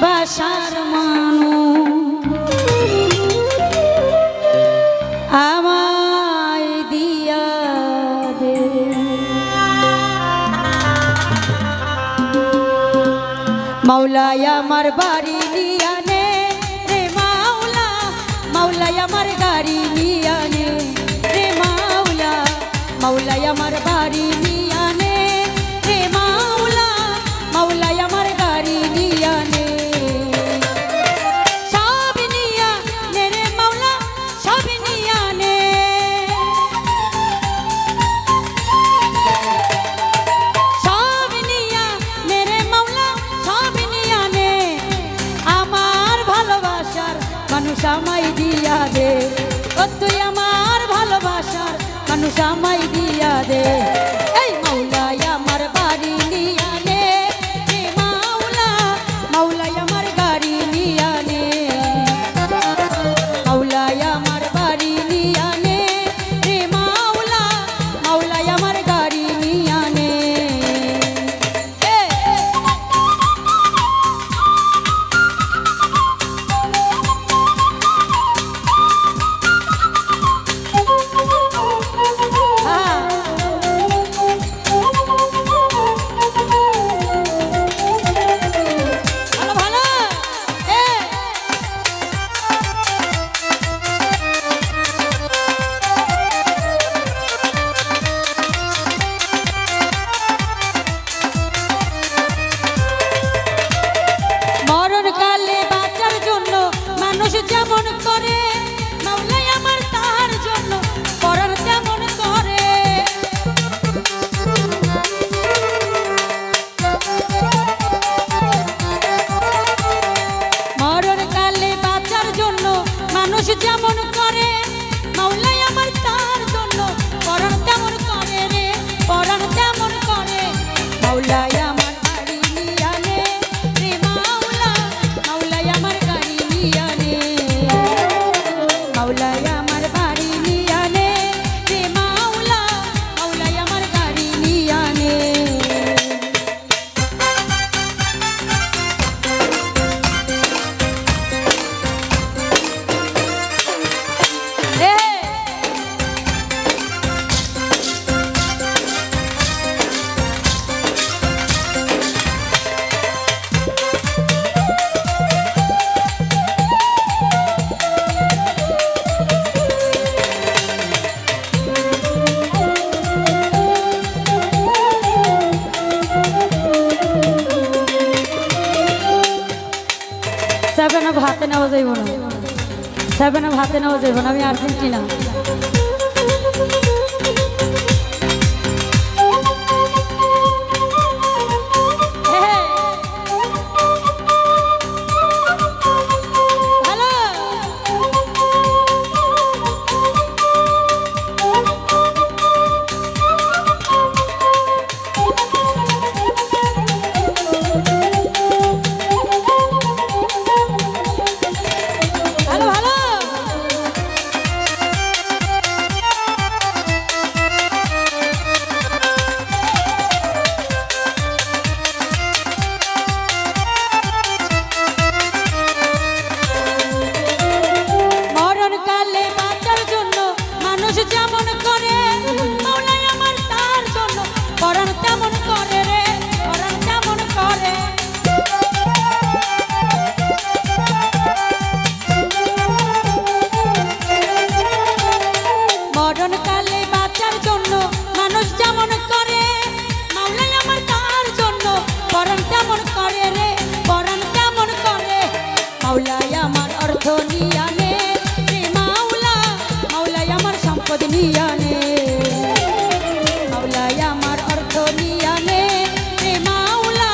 বাসার মানুষ আমায় দিয়া দে। মাওলাই আমার বাড়ি নিয়া নে রে মাওলা, মাওলাই আমার গাড়ি নিয়া নে রে মাওলা, মাওলাই আমার বাড়ি নিয়া নে রে মাওলা, মাওলাই আমার গাড়ি নিয়া নে। সব নিয়া নে রে মাওলা, সব নিয়া নে, সব নিয়া নে রে মাওলা, সব নিয়া নে। আমার ভালোবাসার মানুষ আমায় দিয়া দে, ও তুই আমার ভালোবাসার মানুষ আমায় দিয়া দে। এই মাওলাই আমার বাড়ি নিয়া নে রে মাওলা, মাওলাই আমার গাড়ি নিয়া নে, মাওলাই আমার বাড়ি নিয়া নে রে মাওলা, মাওলাই আমার গাড়ি নিয়া নে। মরণকালে বাঁচার জন্য মানুষ যেমন করে, মাওলাই আমার তার জন্য পরাণ তেমন করে। মরণকালে বাঁচার জন্য মানুষ যেমন করে, মাওলাই আমার তার জন্য পরাণ তেমন করে রে, পরাণ তেমন করে। মাওলাই আমার বাড়ি নিয়া নে রে মাওলা, মাওলাই আমার গাড়ি নিয়া নে, মাওলাই আমার বাড়ি নিয়া নে রে মাওলা, মাওলাই আমার গাড়ি নিয়া নে। সেভেন আপ হাতে নেওয়া যাইব না, সেভেন আপ হাতে নেওয়া যাইব না, আমি আর্জেন্টিনা। যেমন করে, মাওলাই আমার তার জন্য পরাণ তেমন করে রে, পরাণ তেমন করে। মরণকালে বাঁচার জন্য মানুষ যেমন করে, মাওলাই আমার তার জন্য পরাণ তেমন করে রে, পরাণ তেমন করে। মাওলাই আমার অর্থ নিয়া নে রে মাওলা, মাওলাই আমার সম্পদ নিয়া নে, মাওলাই আমার অর্থ নিয়া নে রে মাওলা,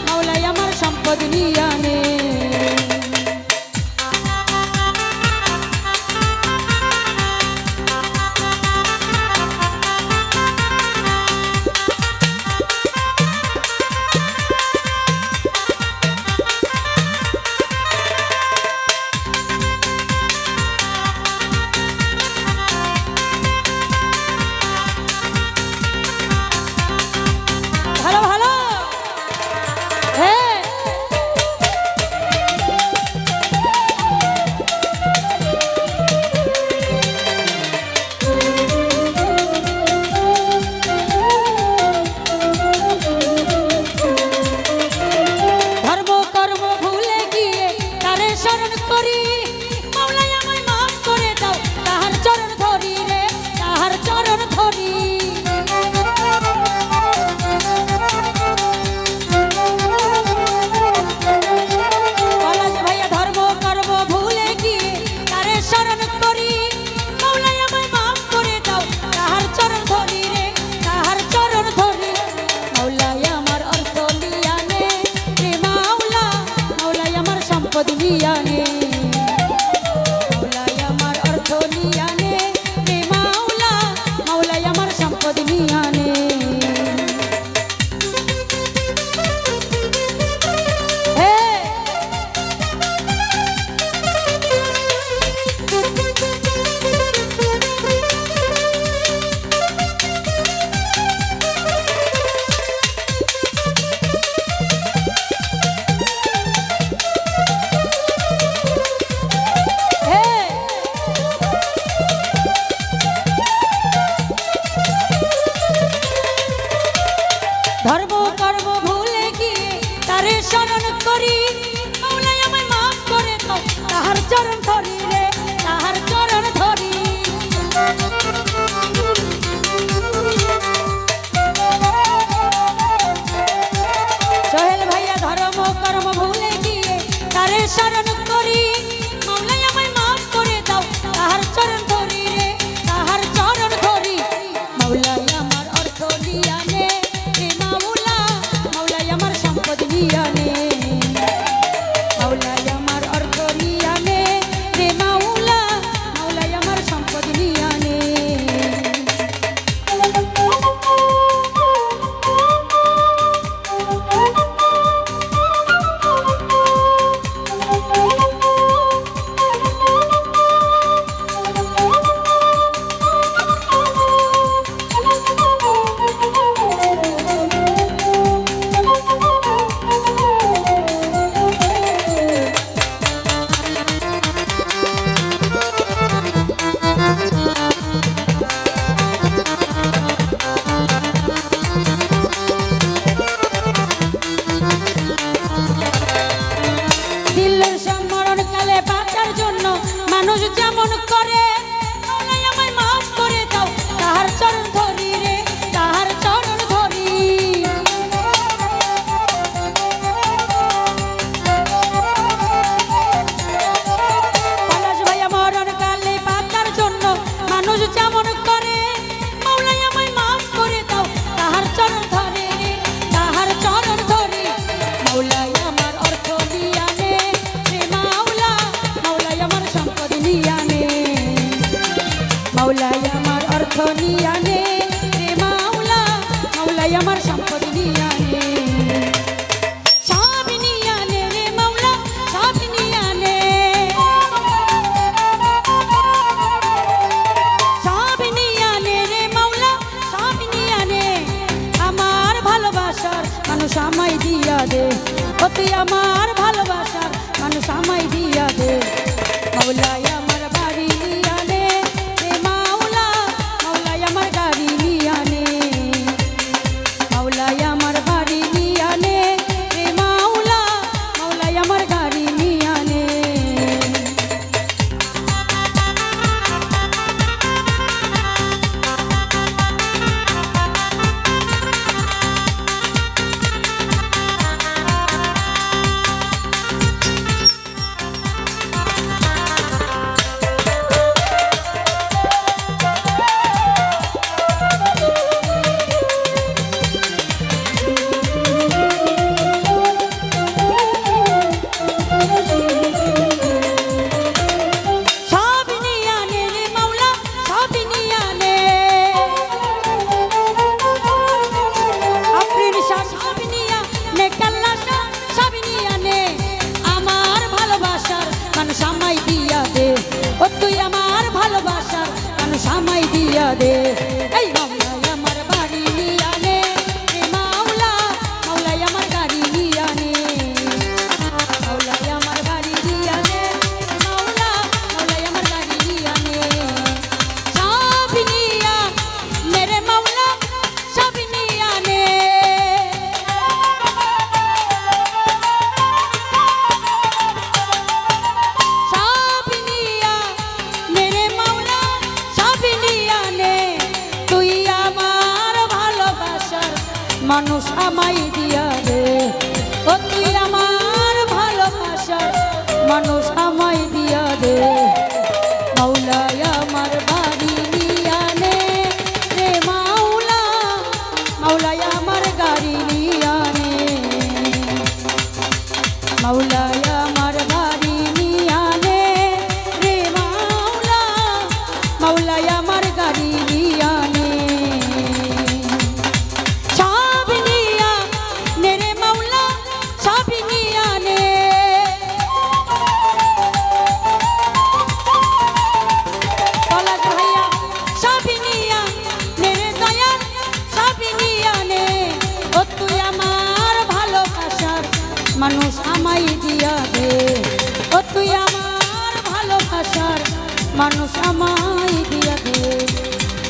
মাওলাই আমার সম্পদ নিয়া নে। শরণ করি মাওলাই আমায় মাফ করে দাও তাহার চরণ ধরি রে তাহার চরণ ধরি পলাশ ভাইয়া ধর্ম কর্ম ভুলে গিয়ে তারে শরণ করি মাওলাই আমায় মাফ করে দাও তাহার চরণ ধরি রে তাহার চরণ ধরি মাওলাই আমার অর্থ লিয়ানে রে মাওলা মাওলাই আমার সম্পদ লিয়ানে মাওলাই আমার অর্থ লিয়ানে রে মাওলা মাওলাই আমার সম্পদ লিয়ানে ধর্ম কর্ম ভুলে গিয়ে তারে শরণ করি মাওলাই আমায় মাফ করে দাও তাহার চরণ ধরি রে তাহার চরণ ধরি সোহেল ভাইয়া ধর্ম কর্ম ভুলে গিয়ে তারে শরণ করি মাওলাই আমায় মাফ করে দাও তাহার চরণ ধরি রে তাহার চরণ ধরি মাওলাই আমার অর্থ লিয়ানে রে মাওলা মাওলাই আমার সম্পদ লিয়ানে মাওলাই আমার অর্থ লিয়ানে রে মাওলা মাওলাই আমার সম্পদ লিয়ানে দিলের সম্মরণ কালে বাঁচার জন্য মানুষ যেমন করে মাওলাই আমায় মাফ করে দাও তাহার চরণ ধরি রে তাহার চরণ ধরি পলাশ ভাইয়া মরণ কালে বাঁচার জন্য মানুষ যেমন করে মাওলাই আমায় মাফ করে দাও তাহার চরণ ধরে রে তাহার চরণ ধরি মাওলাই আমার অর্থ লিয়ানে রে মাওলা মাওলাই আমার সম্পদ লিয়ানে মাওলাই আমার অর্থ লিয়ানে রে মাওলা মাওলাই আমার সম্পদ লিয়ানে সব লিয়ানে রে মাওলা সব লিয়ানে সব লিয়ানে রে মাওলা সব লিয়ানে আমার ভালোবাসার মানুষ আমায় দিয়া দে ও তুই আমার ভালোবাসার মানুষ আমায় দিয়া দে মাওলাই আমার বাড়ি লিয়ানে রে মাওলা মাওলাই আমার গাড়ি লিয়ানে মাওলাই আমার বাড়ি লিয়ানে রে মাওলা মাওলাই আমার গাড়ি লিয়ানে ও তুই আমার ভালোবাসার মানুষ আমায় দিয়া দে এই মাওলাই আমার বাড়ি লিয়ানে রে মাওলা মাওলাই আমার গাড়ি লিয়ানে মাওলাই আমার বাড়ি লিয়ানে মাওলা মাওলাই আমার গাড়ি লিয়ানে সব নিয়া মেরে মাওলা সব নিয়ানে মানুষ আমায় দিয়া দে ও তুই আমার ভালোবাসার মানুষ আমায় দিয়া দে মাওলাই আমার বাড়ি নিয়া নে রে মাওলা মাওলাই আমার গাড়ি নিয়া নে মাওলাই আমার বাড়ি নিয়া নে রে মাওলা মাওলাই আমার গাড়ি নিয়া নে সব নিয়া নে রে মাওলা সব নিয়া নে বলা ভাইয়া সব নিয়া নে রে দয়াল সব নিয়া নে ও তুই আমার ভালোবাসার মানুষ আমায় দিয়া দে ও তুই আমার ভালোবাসার মানুষ আমায় দিয়া দে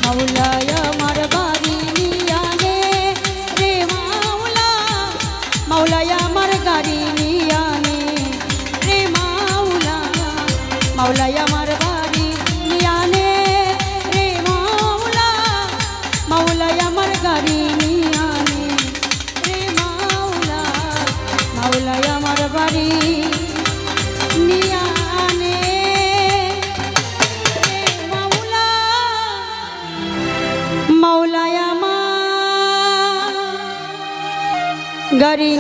মাওলাই আমার বাড়ি নিয়া নে রে মাওলা মাওলাই আমার গাড়ি নিয়া নে রে মাওলা মাওলাই আমার বাড়ি নিয়া নে রে মাওলা মাওলাই আমার গাড়ি নিয়া নে রে মাওলা মাওলাই আমার বাড়ি নিয়া নে রে মাওলা মাওলাই আমার গাড়ি